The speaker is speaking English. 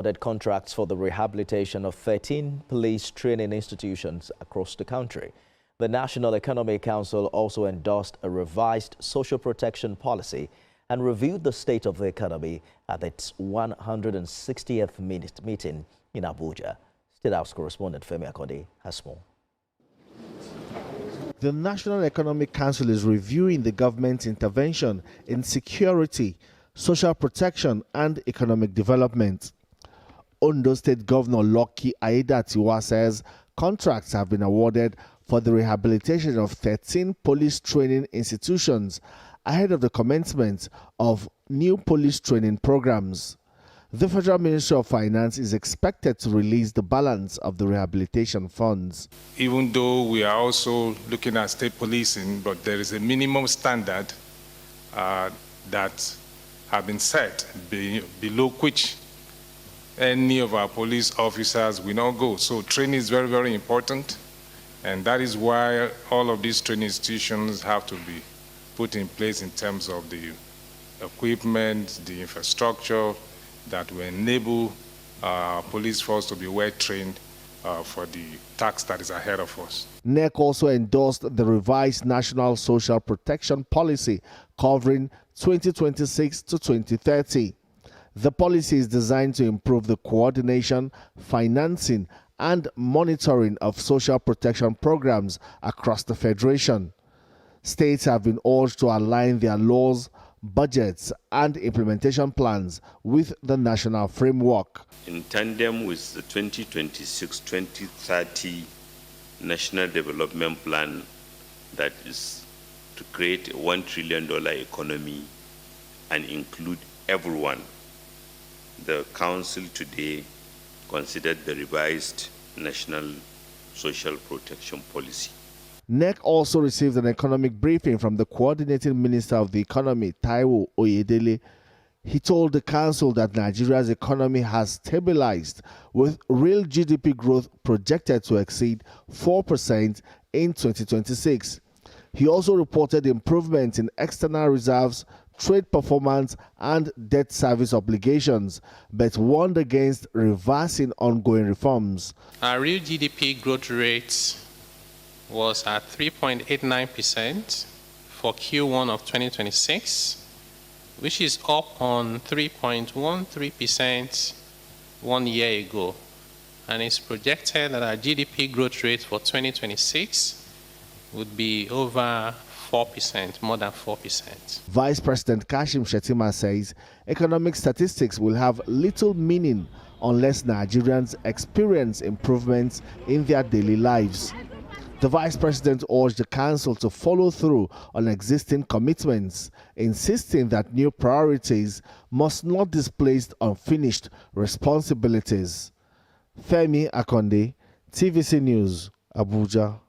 awarded contracts for the rehabilitation of 13 police training institutions across the country. The National Economic Council also endorsed a revised social protection policy and reviewed the state of the economy at its 160th meeting in Abuja. State House correspondent Femi Akode has more. The National Economic Council is reviewing the government's intervention in security, social protection and economic development. Ondo State Governor Lucky Aiyedatiwa says contracts have been awarded for the rehabilitation of 13 police training institutions ahead of the commencement of new police training programs. The Federal Ministry of Finance is expected to release the balance of the rehabilitation funds. Even though we are also looking at state policing, but there is a minimum standard that have been set below which any of our police officers will not go. So training is very, very important. And that is why all of these training institutions have to be put in place in terms of the equipment, the infrastructure that will enable police force to be well trained for the task that is ahead of us. NEC also endorsed the revised National Social Protection Policy covering 2026 to 2030. The policy is designed to improve the coordination, financing, and monitoring of social protection programs across the Federation. States have been urged to align their laws, budgets, and implementation plans with the national framework. In tandem with the 2026-2030 National Development Plan that is to create a $1 trillion economy and include everyone, the Council today considered the revised National Social Protection Policy. NEC also received an economic briefing from the Coordinating Minister of the Economy, Taiwo Oyedele. He told the Council that Nigeria's economy has stabilized, with real GDP growth projected to exceed 4% in 2026. He also reported improvements in external reserves, trade performance and debt service obligations, but warned against reversing ongoing reforms. Our real GDP growth rate was at 3.89% for Q1 of 2026, which is up on 3.13% 1 year ago. And it's projected that our GDP growth rate for 2026 would be over 4%, more than 4%. Vice President Kashim Shettima says economic statistics will have little meaning unless Nigerians experience improvements in their daily lives. The Vice President urged the Council to follow through on existing commitments, insisting that new priorities must not displace unfinished responsibilities. Femi Akode, TVC News, Abuja.